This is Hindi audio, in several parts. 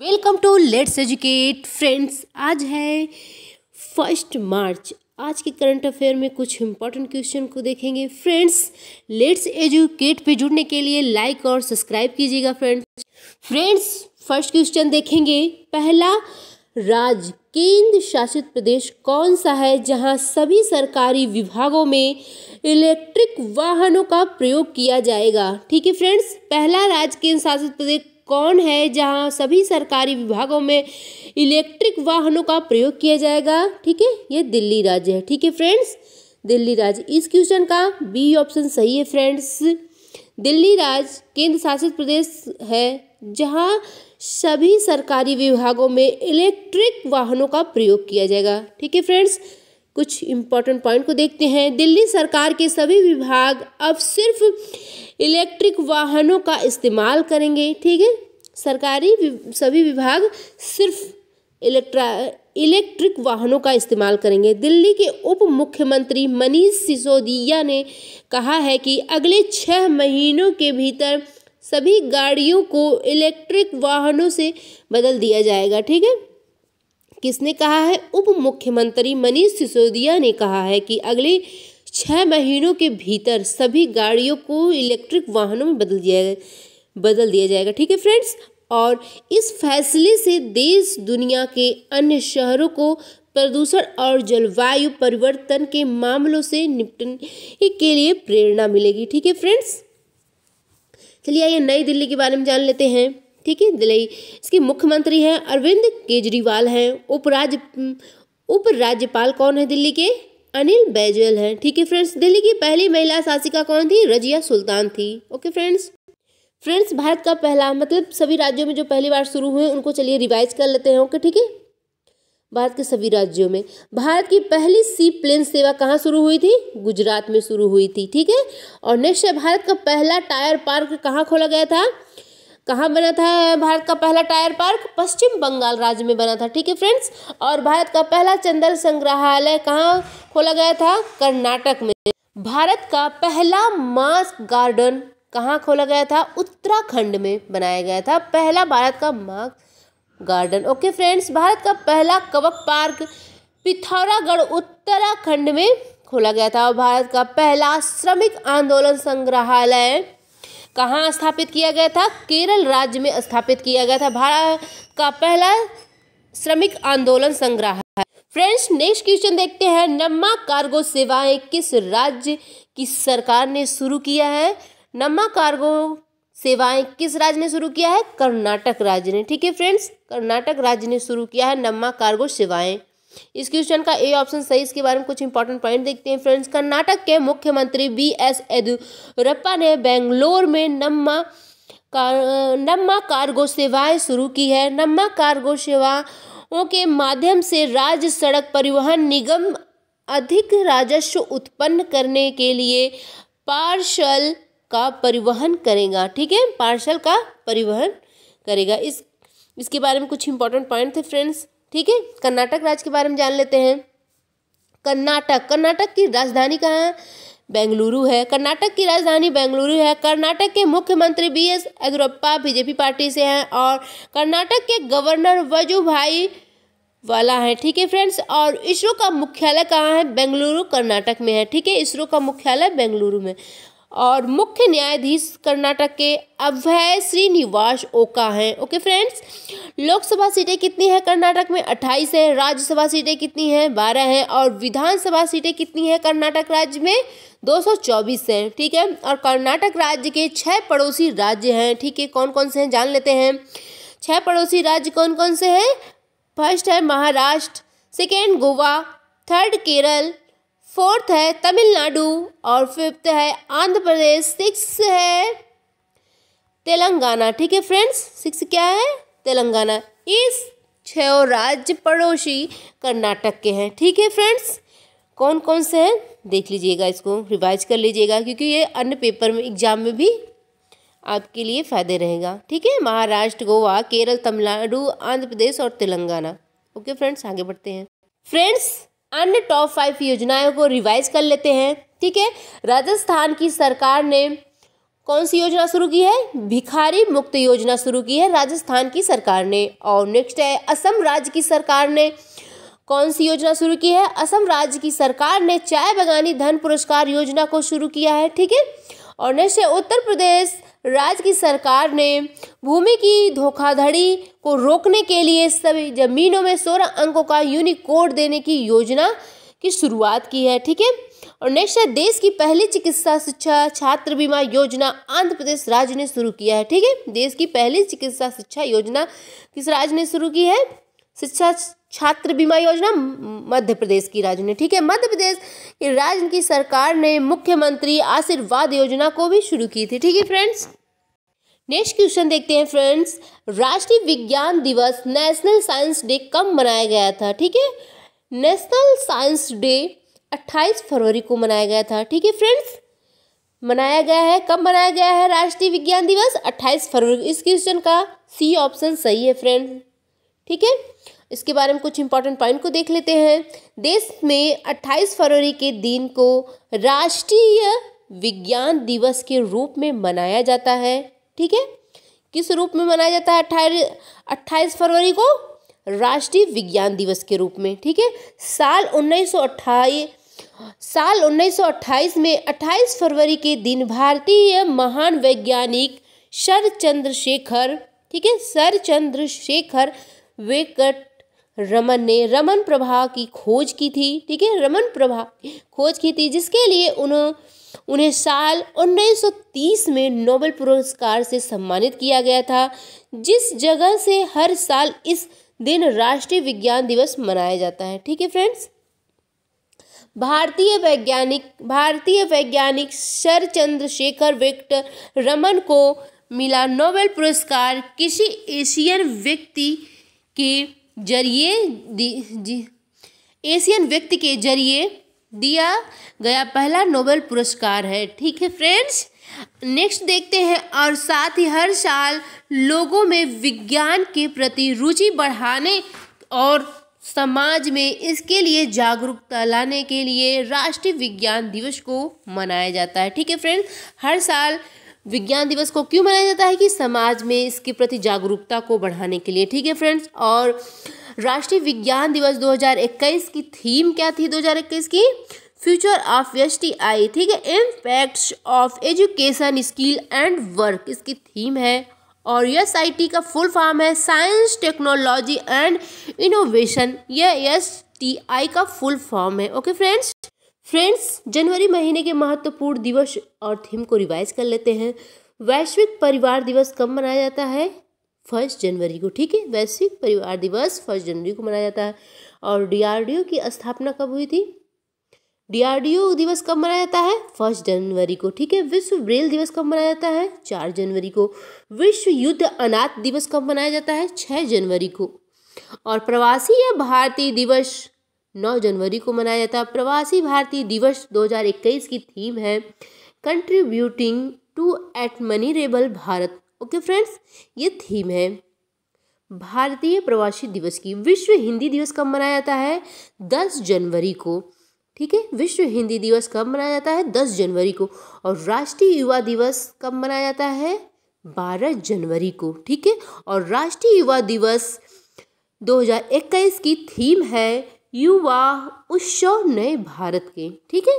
Welcome to let's educate friends. आज है 1 मार्च। आज के करंट अफेयर में कुछ इंपॉर्टेंट क्वेश्चन को देखेंगे फ्रेंड्स। लेट्स एजुकेट पे जुड़ने के लिए लाइक और सब्सक्राइब कीजिएगा फ्रेंड्स। फर्स्ट क्वेश्चन देखेंगे। पहला राज्य केंद्र शासित प्रदेश कौन सा है जहां सभी सरकारी विभागों में इलेक्ट्रिक वाहनों का प्रयोग किया जाएगा? ठीक है फ्रेंड्स, पहला राज्य केंद्र शासित प्रदेश कौन है जहां सभी सरकारी विभागों में इलेक्ट्रिक वाहनों का प्रयोग किया जाएगा? ठीक है, ये दिल्ली राज्य है। ठीक है फ्रेंड्स, दिल्ली राज्य। इस क्वेश्चन का बी ऑप्शन सही है फ्रेंड्स। दिल्ली राज्य केंद्र शासित प्रदेश है जहां सभी सरकारी विभागों में इलेक्ट्रिक वाहनों का प्रयोग किया जाएगा। ठीक है फ्रेंड्स, कुछ इंपॉर्टेंट पॉइंट को देखते हैं। दिल्ली सरकार के सभी विभाग अब सिर्फ इलेक्ट्रिक वाहनों का इस्तेमाल करेंगे। ठीक है, सरकारी सभी विभाग सिर्फ इलेक्ट्रिक वाहनों का इस्तेमाल करेंगे। दिल्ली के उप मुख्यमंत्री मनीष सिसोदिया ने कहा है कि अगले 6 महीनों के भीतर सभी गाड़ियों को इलेक्ट्रिक वाहनों से बदल दिया जाएगा। ठीक है, किसने कहा है? उप मुख्यमंत्री मनीष सिसोदिया ने कहा है कि अगले 6 महीनों के भीतर सभी गाड़ियों को इलेक्ट्रिक वाहनों में बदल दिया जाएगा। ठीक है फ्रेंड्स, और इस फैसले से देश दुनिया के अन्य शहरों को प्रदूषण और जलवायु परिवर्तन के मामलों से निपटने के लिए प्रेरणा मिलेगी। ठीक है फ्रेंड्स, चलिए आइए नई दिल्ली के बारे में जान लेते हैं। ठीक है, दिल्ली इसके मुख्यमंत्री हैं अरविंद केजरीवाल हैं। उपराज्यपाल कौन है दिल्ली के? अनिल बैजल हैं। ठीक है फ्रेंड्स, दिल्ली की पहली महिला शासिका कौन थी? रजिया सुल्तान थी। ओके फ्रेंड्स, भारत का पहला, मतलब सभी राज्यों में जो पहली बार शुरू हुए उनको चलिए रिवाइज कर लेते हैं। ओके ठीक है, भारत के सभी राज्यों में भारत की पहली सी प्लेन सेवा कहाँ शुरू हुई थी? गुजरात में शुरू हुई थी। ठीक है, और नेक्स्ट है भारत का पहला टायर पार्क कहाँ खोला गया था? कहाँ बना था भारत का पहला टायर पार्क? पश्चिम बंगाल राज्य में बना था। ठीक है फ्रेंड्स, और भारत का पहला चंदन संग्रहालय कहाँ खोला गया था? कर्नाटक में। भारत का पहला मास गार्डन कहाँ खोला गया था? उत्तराखंड में बनाया गया था पहला भारत का मास गार्डन। ओके फ्रेंड्स, भारत का पहला कवक पार्क पिथौरागढ़ उत्तराखंड में खोला गया था। और भारत का पहला श्रमिक आंदोलन संग्रहालय कहाँ स्थापित किया गया था? केरल राज्य में स्थापित किया गया था भारत का पहला श्रमिक आंदोलन संग्रहालय। फ्रेंड्स, नेक्स्ट क्वेश्चन देखते हैं। नम्मा कार्गो सेवाएं किस राज्य की सरकार ने शुरू किया है? नम्मा कार्गो सेवाएं किस राज्य ने शुरू किया है? कर्नाटक राज्य ने। ठीक है फ्रेंड्स, कर्नाटक राज्य ने शुरू किया है नम्मा कार्गो सेवाएं। इस क्वेश्चन का ए ऑप्शन सही। इसके बारे में कुछ इंपॉर्टेंट पॉइंट देखते हैं फ्रेंड्स। कर्नाटक के मुख्यमंत्री BS येदियुरप्पा ने बेंगलोर में नम्मा कार्गो सेवाएं शुरू की है। नम्मा कार्गो सेवाओं के माध्यम से राज्य सड़क परिवहन निगम अधिक राजस्व उत्पन्न करने के लिए पार्सल का परिवहन करेगा। ठीक है, पार्सल का परिवहन करेगा। इसके बारे में कुछ इंपॉर्टेंट पॉइंट थे फ्रेंड्स। ठीक है, कर्नाटक राज्य के बारे में जान लेते हैं। कर्नाटक की राजधानी कहाँ है? बेंगलुरु है। कर्नाटक की राजधानी बेंगलुरु है। कर्नाटक के मुख्यमंत्री BS येदियुरप्पा बीजेपी पार्टी से हैं और कर्नाटक के गवर्नर वजुभाई वाला है। ठीक है फ्रेंड्स, और इसरो का मुख्यालय कहाँ है? बेंगलुरु कर्नाटक में है। ठीक है, इसरो का मुख्यालय बेंगलुरु में। और मुख्य न्यायाधीश कर्नाटक के अभय श्रीनिवास ओका हैं। ओके फ्रेंड्स, लोकसभा सीटें कितनी है कर्नाटक में? 28 है। राज्यसभा सीटें कितनी हैं? 12 हैं। और विधानसभा सीटें कितनी हैं कर्नाटक राज्य में? 224 हैं। ठीक है, और कर्नाटक राज्य के 6 पड़ोसी राज्य हैं। ठीक है, कौन कौन से हैं जान लेते हैं। 6 पड़ोसी राज्य कौन कौन से हैं? फर्स्ट है Maharashtra, second Goa, third Kerala, 4th है तमिलनाडु और 5th है आंध्र प्रदेश, 6th है तेलंगाना। ठीक है फ्रेंड्स, 6th क्या है? तेलंगाना। इस 6 राज्य पड़ोसी कर्नाटक के हैं। ठीक है फ्रेंड्स, कौन कौन से हैं देख लीजिएगा, इसको रिवाइज कर लीजिएगा क्योंकि ये अन्य पेपर में एग्जाम में भी आपके लिए फायदे रहेगा। ठीक है, महाराष्ट्र, गोवा, केरल, तमिलनाडु, आंध्र प्रदेश और तेलंगाना। ओके फ्रेंड्स, आगे बढ़ते हैं। फ्रेंड्स, अन्य टॉप 5 योजनाओं को रिवाइज कर लेते हैं। ठीक है, राजस्थान की सरकार ने कौन सी योजना शुरू की है? भिखारी मुक्त योजना शुरू की है राजस्थान की सरकार ने। और नेक्स्ट है असम राज्य की सरकार ने कौन सी योजना शुरू की है? असम राज्य की सरकार ने चाय बगानी धन पुरस्कार योजना को शुरू किया है, ठीक है। और नेक्स्ट है उत्तर प्रदेश राज्य की सरकार ने भूमि की धोखाधड़ी को रोकने के लिए सभी जमीनों में 16 अंकों का यूनिकोड देने की योजना की शुरुआत की है, ठीक है। और नेक्स्ट है देश की पहली चिकित्सा शिक्षा छात्र बीमा योजना आंध्र प्रदेश राज्य ने शुरू किया है, ठीक है। देश की पहली चिकित्सा शिक्षा योजना किस राज्य ने शुरू की है? शिक्षा छात्र बीमा योजना मध्य प्रदेश की राज्य ने, ठीक है। मध्य प्रदेश के राज्य की सरकार ने मुख्यमंत्री आशीर्वाद योजना को भी शुरू की थी, ठीक है फ्रेंड्स। नेक्स्ट क्वेश्चन देखते हैं फ्रेंड्स, राष्ट्रीय विज्ञान दिवस नेशनल साइंस डे कब मनाया गया था? ठीक है, नेशनल साइंस डे 28 फरवरी को मनाया गया था, ठीक है फ्रेंड्स। मनाया गया है, कब मनाया गया है राष्ट्रीय विज्ञान दिवस? 28 फरवरी। इस क्वेश्चन का सी ऑप्शन सही है फ्रेंड्स, ठीक है। इसके बारे में कुछ इंपॉर्टेंट पॉइंट को देख लेते हैं। देश में 28 फरवरी के दिन को राष्ट्रीय विज्ञान दिवस के रूप में मनाया जाता है, ठीक है। किस रूप में मनाया जाता है 28 फरवरी को? राष्ट्रीय विज्ञान दिवस के रूप में, ठीक है। साल 1928 में 28 फरवरी के दिन भारतीय महान वैज्ञानिक सर चंद्रशेखर, ठीक है, सर चंद्रशेखर वेंकट रमन ने रमन प्रभा की खोज की थी, ठीक है। रमन प्रभा खोज की थी जिसके लिए उन्हें साल 1930 में नोबेल पुरस्कार से सम्मानित किया गया था, जिस जगह से हर साल इस दिन राष्ट्रीय विज्ञान दिवस मनाया जाता है, ठीक है फ्रेंड्स। भारतीय वैज्ञानिक सर चंद्रशेखर वेंकट रमन को मिला नोबेल पुरस्कार किसी एशियन व्यक्ति के जरिए दिया गया पहला नोबेल पुरस्कार है, ठीक है फ्रेंड्स। नेक्स्ट देखते हैं, और साथ ही हर साल लोगों में विज्ञान के प्रति रुचि बढ़ाने और समाज में इसके लिए जागरूकता लाने के लिए राष्ट्रीय विज्ञान दिवस को मनाया जाता है, ठीक है फ्रेंड्स। हर साल विज्ञान दिवस को क्यों मनाया जाता है? कि समाज में इसके प्रति जागरूकता को बढ़ाने के लिए, ठीक है फ्रेंड्स। और राष्ट्रीय विज्ञान दिवस 2021 की थीम क्या थी? 2021 की फ्यूचर ऑफ एसटीआई, ठीक है, impacts of education skill and work, इसकी थीम है। और एसआईटी का फुल फॉर्म है साइंस टेक्नोलॉजी एंड इनोवेशन, यह एसटीआई का फुल फॉर्म है, ओके फ्रेंड्स। जनवरी महीने के महत्वपूर्ण दिवस और थीम को रिवाइज कर लेते हैं। वैश्विक परिवार दिवस कब मनाया जाता है? 1 जनवरी को, ठीक है। वैश्विक परिवार दिवस 1 जनवरी को मनाया जाता है। और डीआरडीओ की स्थापना कब हुई थी? डीआरडीओ दिवस कब मनाया जाता है? 1 जनवरी को, ठीक है। विश्व ब्रेल दिवस कब मनाया जाता है? 4 जनवरी को। विश्व युद्ध अनाथ दिवस कब मनाया जाता है? 6 जनवरी को। और प्रवासी भारतीय दिवस 9 जनवरी को मनाया जाता है। प्रवासी भारतीय दिवस 2021 की थीम है contributing to admirable Bharat, okay friends, ये थीम है भारतीय प्रवासी दिवस की। विश्व हिंदी दिवस कब मनाया जाता है? 10 जनवरी को, ठीक है। विश्व हिंदी दिवस कब मनाया जाता है? 10 जनवरी को। और राष्ट्रीय युवा दिवस कब मनाया जाता है? 12 जनवरी को, ठीक है। और राष्ट्रीय युवा दिवस 2021 की थीम है युवा उत्सव नए भारत के, ठीक है।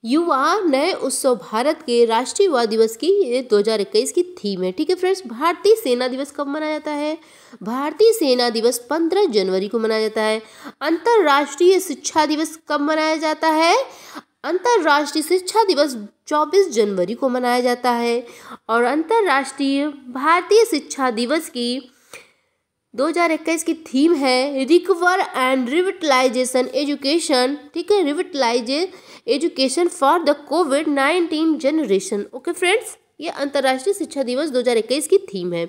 युवा नए उत्सव भारत के राष्ट्रीय युवा दिवस की 2021 की थीम है, ठीक है फ्रेंड्स। भारतीय सेना दिवस कब मनाया जाता है? भारतीय सेना दिवस 15 जनवरी को मनाया जाता है। अंतर्राष्ट्रीय शिक्षा दिवस कब मनाया जाता है? अंतर्राष्ट्रीय शिक्षा दिवस 24 जनवरी को मनाया जाता है। और अंतर्राष्ट्रीय भारतीय शिक्षा दिवस की 2021 की थीम है रिकवर एंड रिविटलाइजेशन एजुकेशन, ठीक है, रिविटलाइज एजुकेशन फॉर द कोविड-19 जनरेशन, ओके फ्रेंड्स। ये अंतर्राष्ट्रीय शिक्षा दिवस 2021 की थीम है।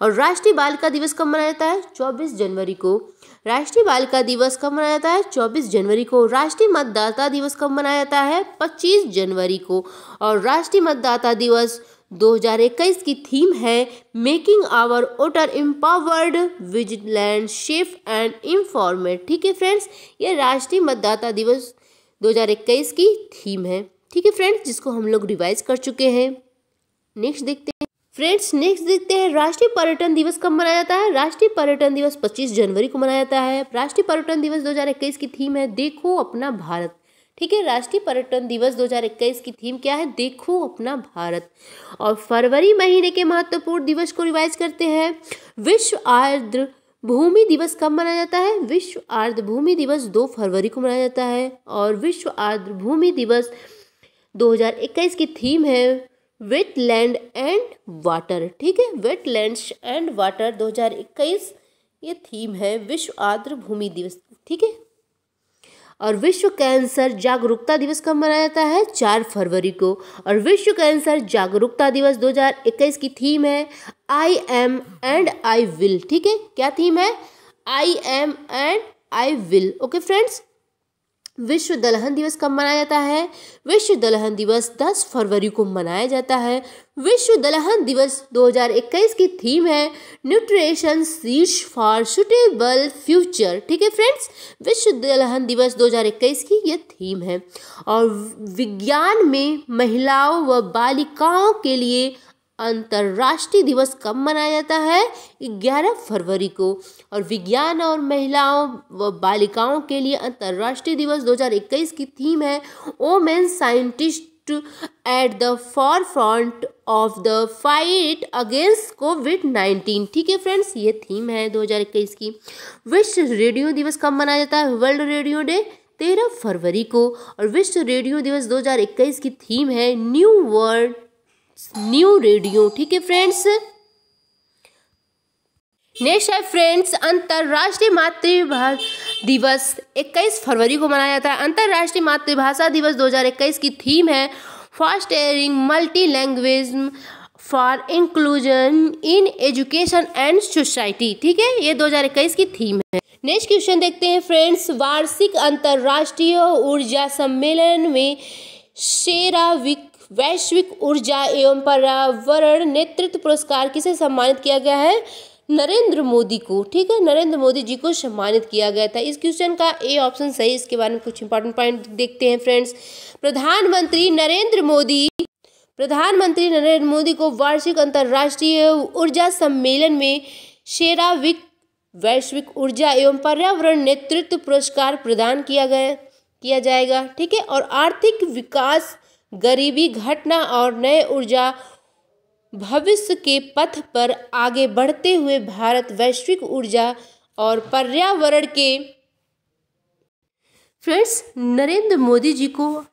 और राष्ट्रीय बालिका दिवस कब मनाया जाता है? 24 जनवरी को। राष्ट्रीय बालिका दिवस कब मनाया जाता है? 24 जनवरी को। राष्ट्रीय मतदाता दिवस कब मनाया जाता है? 25 जनवरी को। और राष्ट्रीय मतदाता दिवस 2021 की थीम है making our voter empowered vigilant safe and informed, ठीक है फ्रेंड्स। ये राष्ट्रीय मतदाता दिवस 2021 की थीम है, ठीक है फ्रेंड्स, जिसको हम लोग रिवाइज कर चुके हैं। नेक्स्ट देखते हैं फ्रेंड्स, नेक्स्ट देखते हैं राष्ट्रीय पर्यटन दिवस कब मनाया जाता है। राष्ट्रीय पर्यटन दिवस 25 जनवरी को मनाया जाता है। राष्ट्रीय पर्यटन दिवस 2021 की थीम है देखो अपना भारत। ठीक है, राष्ट्रीय पर्यटन दिवस 2021 की थीम क्या है, देखो अपना भारत। और फरवरी महीने के महत्वपूर्ण दिवस को रिवाइज करते हैं। विश्व आर्द्र भूमि दिवस कब मनाया जाता है। विश्व आर्द्र भूमि दिवस 2 फरवरी को मनाया जाता है। और विश्व आर्द्र भूमि दिवस 2021 की थीम है वेटलैंड एंड वाटर। ठीक है, वेटलैंड्स एंड वाटर 2021 ये थीम है विश्व आर्द्र भूमि दिवस। ठीक है, और विश्व कैंसर जागरूकता दिवस कब मनाया जाता है, 4 फरवरी को। और विश्व कैंसर जागरूकता दिवस 2021 की थीम है I am and I will. ठीक है, क्या थीम है, I am and I will. Okay friends, विश्व दलहन दिवस कब मनाया जाता है। विश्व दलहन दिवस 10 फरवरी को मनाया जाता है। विश्व दलहन दिवस 2021 की थीम है nutrition seeds for suitable future. ठीक है फ्रेंड्स, विश्व दलहन दिवस 2021 की ये थीम है। और विज्ञान में महिलाओं व बालिकाओं के लिए अंतर्राष्ट्रीय दिवस कब मनाया जाता है, 11 फरवरी को। और विज्ञान और महिलाओं व बालिकाओं के लिए अंतर्राष्ट्रीय दिवस 2021 की थीम है women scientist at the forefront of the fight against कोविड-19। ठीक है फ्रेंड्स, ये थीम है 2021 की। विश्व रेडियो दिवस कब मनाया जाता है, वर्ल्ड रेडियो डे 13 फरवरी को। और विश्व रेडियो दिवस 2021 की थीम है न्यू वर्ल्ड न्यू रेडियो। ठीक है फ्रेंड्स, नेक्स्ट है फ्रेंड्स अंतर्राष्ट्रीय मातृभाषा दिवस 21 फरवरी को मनाया जाता है। अंतर्राष्ट्रीय मातृभाषा दिवस 2021 की थीम है fostering multi language for inclusion in education and society. ठीक है, ये 2021 की थीम है। नेक्स्ट क्वेश्चन देखते हैं फ्रेंड्स, वार्षिक अंतर्राष्ट्रीय ऊर्जा सम्मेलन में सेरावीक वैश्विक ऊर्जा एवं पर्यावरण नेतृत्व पुरस्कार किसे सम्मानित किया गया है, नरेंद्र मोदी को। ठीक है, नरेंद्र मोदी जी को सम्मानित किया गया था। इस क्वेश्चन का ए ऑप्शन सही। इसके बारे में कुछ इंपॉर्टेंट पॉइंट देखते हैं फ्रेंड्स। प्रधानमंत्री नरेंद्र मोदी को वार्षिक अंतर्राष्ट्रीय ऊर्जा सम्मेलन में सेरावीक वैश्विक ऊर्जा एवं पर्यावरण नेतृत्व पुरस्कार प्रदान किया जाएगा। ठीक है, और आर्थिक विकास, गरीबी घटना और नए ऊर्जा भविष्य के पथ पर आगे बढ़ते हुए भारत वैश्विक ऊर्जा और पर्यावरण के फ्रेंड्स नरेंद्र मोदी जी को,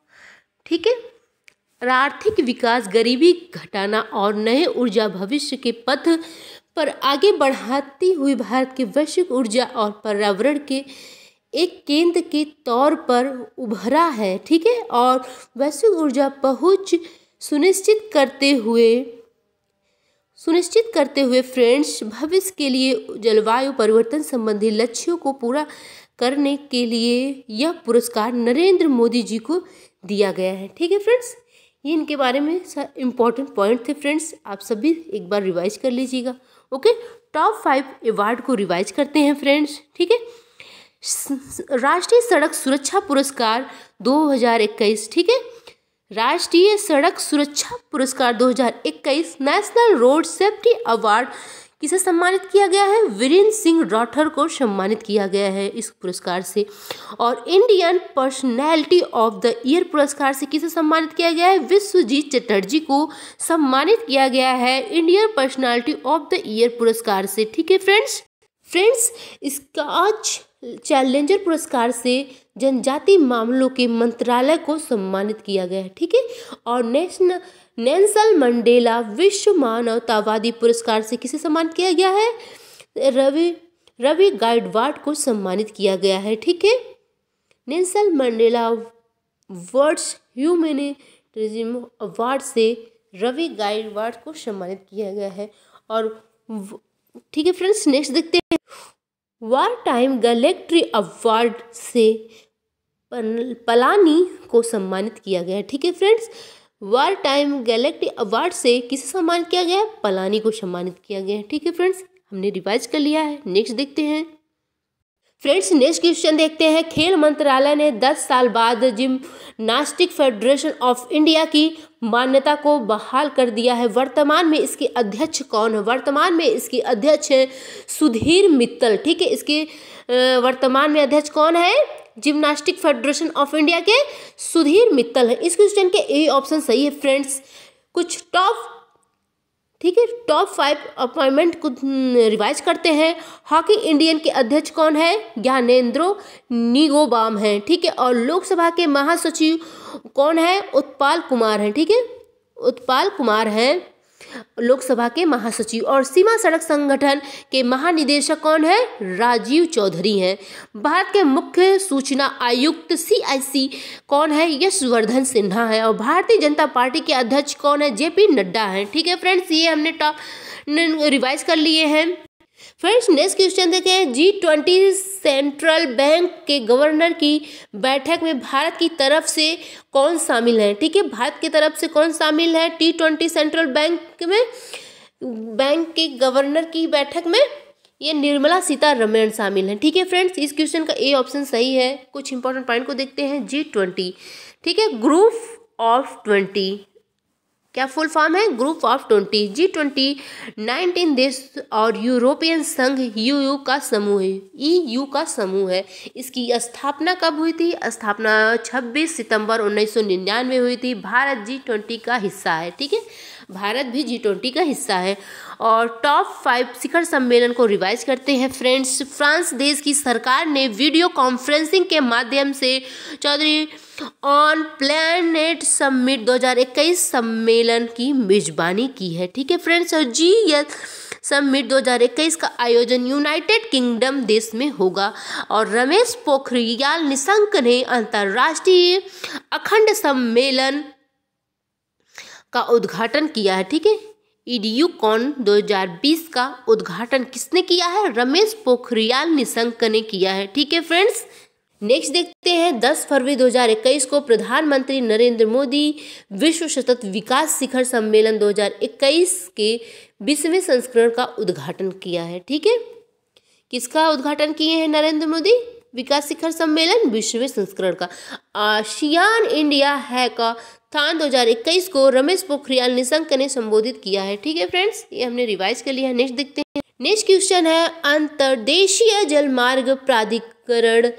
ठीक है, आर्थिक विकास, गरीबी घटाना और नए ऊर्जा भविष्य के पथ पर आगे बढ़ाती हुई भारत के वैश्विक ऊर्जा और पर्यावरण के एक केंद्र के तौर पर उभरा है। ठीक है, और वैश्विक ऊर्जा पहुंच सुनिश्चित करते हुए फ्रेंड्स भविष्य के लिए जलवायु परिवर्तन संबंधी लक्ष्यों को पूरा करने के लिए यह पुरस्कार नरेंद्र मोदी जी को दिया गया है। ठीक है फ्रेंड्स, ये इनके बारे में इम्पोर्टेंट पॉइंट थे फ्रेंड्स, आप सभी एक बार रिवाइज कर लीजिएगा। ओके, टॉप 5 अवार्ड को रिवाइज करते हैं फ्रेंड्स। ठीक है, राष्ट्रीय सड़क सुरक्षा पुरस्कार 2021। ठीक है, राष्ट्रीय सड़क सुरक्षा पुरस्कार 2021 नेशनल रोड सेफ्टी अवार्ड किसे सम्मानित किया गया है, वीरेंद्र सिंह राठौर को सम्मानित किया गया है इस पुरस्कार से। और Indian personality of the year पुरस्कार से किसे सम्मानित किया गया है, विश्वजीत चटर्जी को सम्मानित किया गया है Indian personality of the year पुरस्कार से। ठीक है फ्रेंड्स, स्कॉच चैलेंजर पुरस्कार से जनजाति मामलों के मंत्रालय को सम्मानित किया गया है। ठीक है, और नेल्सन मंडेला विश्व मानवतावादी पुरस्कार से किसे सम्मानित किया गया है, रवि गायकवाड को सम्मानित किया गया है। ठीक है, Nelson Mandela world's humanitarian award से रवि गायकवाड को सम्मानित किया गया है। और ठीक है फ्रेंड्स, नेक्स्ट देखते हैं, वार टाइम गैलेक्ट्री अवार्ड से पलानी को सम्मानित किया गया है। ठीक है फ्रेंड्स, वार टाइम गैलेक्ट्री अवार्ड से किसे सम्मानित किया गया है, पलानी को सम्मानित किया गया है। ठीक है फ्रेंड्स, हमने रिवाइज कर लिया है। नेक्स्ट देखते हैं फ्रेंड्स नेक्स्ट क्वेश्चन देखते हैं। खेल मंत्रालय ने 10 साल बाद जिम्नास्टिक फेडरेशन ऑफ इंडिया की मान्यता को बहाल कर दिया है। वर्तमान में इसके अध्यक्ष कौन है? वर्तमान में इसके अध्यक्ष है सुधीर मित्तल। ठीक है, इसके वर्तमान में अध्यक्ष कौन है? जिम्नास्टिक फेडरेशन ऑफ इंडिया के सुधीर मित्तल है। इस क्वेश्चन के ए ऑप्शन सही है फ्रेंड्स। कुछ टॉप 5 अपॉइंटमेंट को रिवाइज करते हैं। हॉकी इंडियन के अध्यक्ष कौन है? ज्ञानेंद्रो निगोबाम हैं। ठीक है, और लोकसभा के महासचिव कौन है? उत्पाल कुमार हैं। ठीक है, उत्पाल कुमार हैं लोकसभा के महासचिव। और सीमा सड़क संगठन के महानिदेशक कौन है? राजीव चौधरी हैं। भारत के मुख्य सूचना आयुक्त CIC कौन है? यशवर्धन सिन्हा है। और भारतीय जनता पार्टी के अध्यक्ष कौन है? JP नड्डा हैं। ठीक है फ्रेंड्स, ये हमने टॉप रिवाइज कर लिए हैं। फ्रेंड्स नेक्स्ट क्वेश्चन देखें। G20 सेंट्रल बैंक के गवर्नर की बैठक में भारत की तरफ से कौन शामिल है? ठीक है, भारत की तरफ से कौन शामिल है T20 सेंट्रल बैंक में? बैंक के गवर्नर की बैठक में ये निर्मला सीतारमण शामिल हैं। ठीक है फ्रेंड्स, इस क्वेश्चन का ए ऑप्शन सही है। कुछ इंपॉर्टेंट पॉइंट को देखते हैं। G20 ठीक है, ग्रुप ऑफ 20 क्या फुल फॉर्म है? Group of 20। G20 19 देश और यूरोपियन संघ EU का समूह है। EU का समूह है। इसकी स्थापना कब हुई थी? स्थापना 26 सितंबर 1999 हुई थी। भारत G20 का हिस्सा है। ठीक है, भारत भी G20 का हिस्सा है। और टॉप 5 शिखर सम्मेलन को रिवाइज करते हैं फ्रेंड्स। फ्रांस देश की सरकार ने वीडियो कॉन्फ्रेंसिंग के माध्यम से 14 ऑन प्लैनेट समिट 2021 सम्मेलन की मेजबानी की है। ठीक है फ्रेंड्स, और GS समिट 2021 का आयोजन यूनाइटेड किंगडम देश में होगा। और रमेश पोखरियाल निशंक ने अंतर्राष्ट्रीय अखंड सम्मेलन का उद्घाटन किया है। ठीक है, EDUCON 2020 का उद्घाटन किसने किया है? रमेश पोखरियाल निशंक ने किया है। ठीक है फ्रेंड्स, नेक्स्ट देखते हैं। 10 फरवरी 2021 को प्रधानमंत्री नरेंद्र मोदी विश्व सतत विकास शिखर सम्मेलन 2021 के 20वें संस्करण का उद्घाटन किया है। ठीक है, किसका उद्घाटन किए हैं नरेंद्र मोदी? विकास शिखर सम्मेलन 20वें संस्करण का। आसियान इंडिया हैकाथॉन 2021 को रमेश पोखरियाल निशंक ने संबोधित किया है। ठीक है फ्रेंड्स, ये हमने रिवाइज कर लिया है। नेक्स्ट देखते हैं। नेक्स्ट क्वेश्चन है। अंतर्देशीय जलमार्ग प्राधिकरण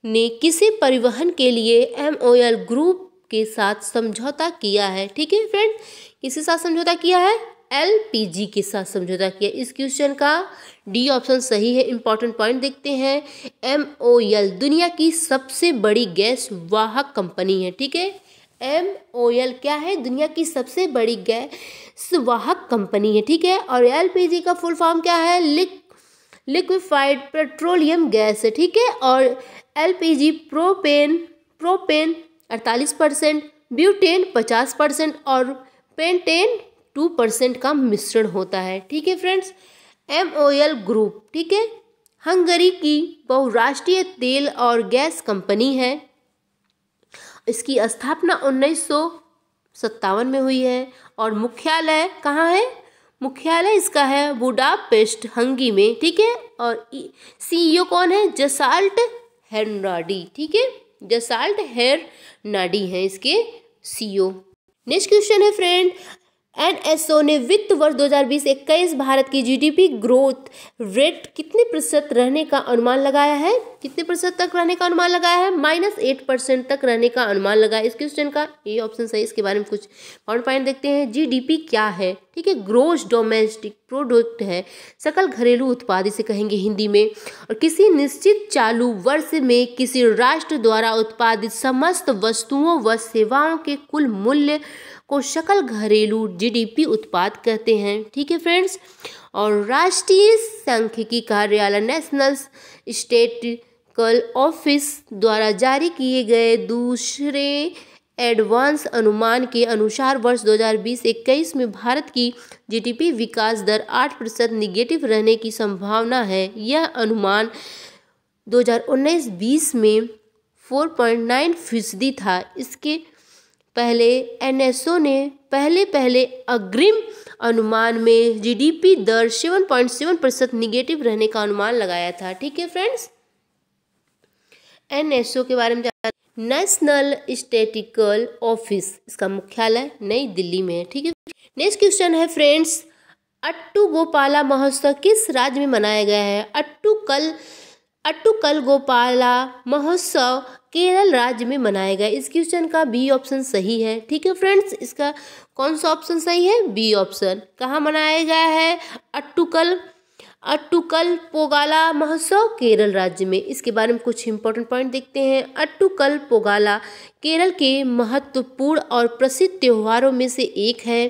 ने किसे परिवहन के लिए MOL ग्रुप के साथ समझौता किया है? ठीक है फ्रेंड, किसके साथ समझौता किया है? LPG के साथ समझौता किया। इस क्वेश्चन का डी ऑप्शन सही है। इंपॉर्टेंट पॉइंट देखते हैं। MOL दुनिया की सबसे बड़ी गैस वाहक कंपनी है। ठीक है, MOL क्या है? दुनिया की सबसे बड़ी गैस वाहक कंपनी है। ठीक है, और LPG का फुल फॉर्म क्या है? लिक्विफाइड पेट्रोलियम गैस है। ठीक है, और LPG प्रोपेन 48%, ब्यूटेन 50% और पेंटेन 2% का मिश्रण होता है। ठीक है फ्रेंड्स, MOL ग्रुप ठीक है हंगरी की बहुराष्ट्रीय तेल और गैस कंपनी है। इसकी स्थापना 1957 में हुई है और मुख्यालय कहाँ है? मुख्यालय इसका है बुडापेस्ट हंगरी में। ठीक है, और CEO कौन है? जसाल्ट हेरनाडी। ठीक है, जसाल्ट हेरनाडी हैं इसके CEO। नेक्स्ट क्वेश्चन है फ्रेंड, NSO ने वित्त वर्ष 2020-21 भारत की GDP ग्रोथ रेट कितने प्रतिशत रहने का अनुमान लगाया है? कितने प्रतिशत तक रहने का अनुमान लगाया है? -8% तक रहने का अनुमान लगाया। इस क्वेश्चन का ये ऑप्शन सही। इसके बारे में कुछ पॉइंट देखते हैं। GDP क्या है? ठीक है, ग्रोस डोमेस्टिक प्रोडक्ट है, सकल घरेलू उत्पाद इसे कहेंगे हिंदी में। और किसी निश्चित चालू वर्ष में किसी राष्ट्र द्वारा उत्पादित समस्त वस्तुओं व सेवाओं के कुल मूल्य को सकल घरेलू GDP उत्पाद कहते हैं। ठीक है फ्रेंड्स, और राष्ट्रीय सांख्यिकी कार्यालय नेशनल स्टैटिस्टिकल ऑफिस द्वारा जारी किए गए दूसरे एडवांस अनुमान के अनुसार वर्ष 2020-21 में भारत की GDP विकास दर 8% निगेटिव रहने की संभावना है। यह अनुमान 2019-20 में 4.9% था। इसके पहले NSO ने पहले अग्रिम अनुमान में GDP दर 7.7% निगेटिव रहने का अनुमान लगाया था। ठीक है फ्रेंड्स, एनएसओ के बारे में नेशनल स्टैटिस्टिकल ऑफिस, इसका मुख्यालय नई दिल्ली में है। ठीक है, नेक्स्ट क्वेश्चन है फ्रेंड्स, अट्टू गोपाला महोत्सव किस राज्य में मनाया गया है? अट्टुकल गोपाला महोत्सव केरल राज्य में मनाया गया। इस क्वेश्चन का बी ऑप्शन सही है। ठीक है फ्रेंड्स, इसका कौन सा ऑप्शन सही है? B option. कहाँ मनाया गया है? अट्टुकल पोगाला महोत्सव केरल राज्य में। इसके बारे में कुछ इंपॉर्टेंट पॉइंट देखते हैं। अट्टुकल पोगाला केरल के महत्वपूर्ण और प्रसिद्ध त्योहारों में से एक है।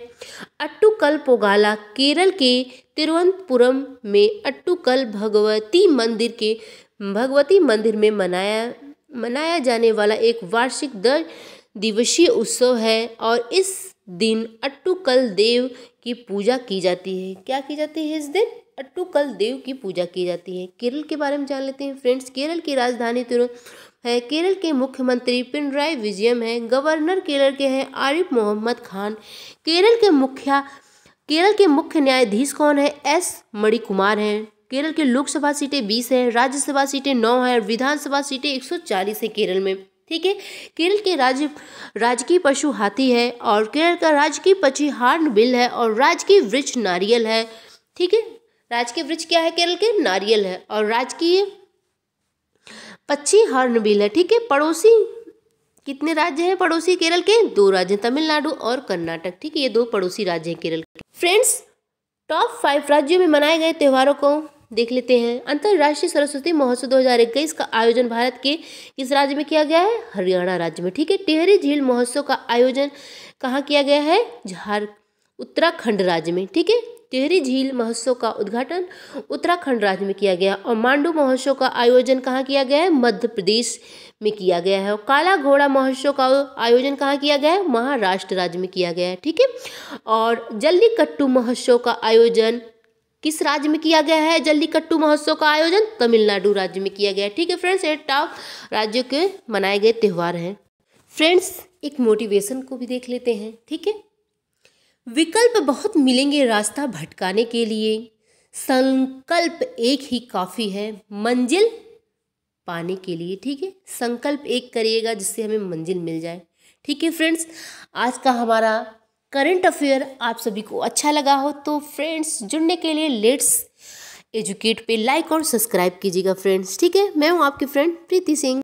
अट्टुकल पोगाला केरल के तिरुवनंतपुरम में अट्टुकल भगवती मंदिर में मनाया जाने वाला एक वार्षिक 10 दिवसीय उत्सव है और इस दिन अट्टुकल देव की पूजा की जाती है। क्या की जाती है इस दिन? अट्टुकल देव की पूजा की जाती है। केरल के बारे में जान लेते हैं फ्रेंड्स। केरल की राजधानी तिरुवनंतपुरम है। केरल के मुख्यमंत्री पिनराई विजयन है। गवर्नर केरल के हैं आरिफ मोहम्मद खान। केरल के मुख्य न्यायाधीश कौन है? एस मणिकुमार हैं। केरल के लोकसभा सीटें 20 हैं, राज्यसभा सीटें 9 हैं और विधानसभा सीटें 140 है केरल में। ठीक है, केरल के राजकीय पशु हाथी है और केरल का राजकीय पक्षी हॉर्नबिल है और राजकीय वृक्ष नारियल है। ठीक है, राजकीय वृक्ष क्या है केरल के? नारियल है और राजकीय पक्षी हॉर्नबिल है। ठीक है, पड़ोसी कितने राज्य हैं पड़ोसी केरल के? 2 राज्य, तमिलनाडु और कर्नाटक। ठीक है, ये 2 पड़ोसी राज्य हैं केरल के। फ्रेंड्स, टॉप 5 राज्यों में मनाए गए त्योहारों को देख लेते हैं। अंतर्राष्ट्रीय सरस्वती महोत्सव 2021 का आयोजन भारत के किस राज्य में किया गया है? हरियाणा राज्य में। ठीक है, टिहरी झील महोत्सव का आयोजन कहाँ किया गया है? उत्तराखंड राज्य में। ठीक है, टिहरी झील महोत्सव का उद्घाटन उत्तराखंड राज्य में किया गया और मांडू महोत्सव का आयोजन कहाँ किया गया है? मध्य प्रदेश में किया गया है। और काला घोड़ा महोत्सव का आयोजन कहाँ किया गया है? महाराष्ट्र राज्य में किया गया है। ठीक है, और जल्लीकट्टू महोत्सव का आयोजन किस राज्य में किया गया है? जल्लीकट्टू महोत्सव का आयोजन तमिलनाडु राज्य में किया गया है। ठीक है फ्रेंड्स, ये टॉप राज्यों के मनाए गए त्योहार हैं। फ्रेंड्स, एक मोटिवेशन को भी देख लेते हैं। ठीक है, विकल्प बहुत मिलेंगे रास्ता भटकाने के लिए, संकल्प एक ही काफ़ी है मंजिल पाने के लिए। ठीक है, संकल्प एक करिएगा जिससे हमें मंजिल मिल जाए। ठीक है फ्रेंड्स, आज का हमारा करंट अफेयर आप सभी को अच्छा लगा हो तो फ्रेंड्स जुड़ने के लिए लेट्स एजुकेट पे लाइक और सब्सक्राइब कीजिएगा फ्रेंड्स। ठीक है, मैं हूँ आपकी फ्रेंड प्रीति सिंह।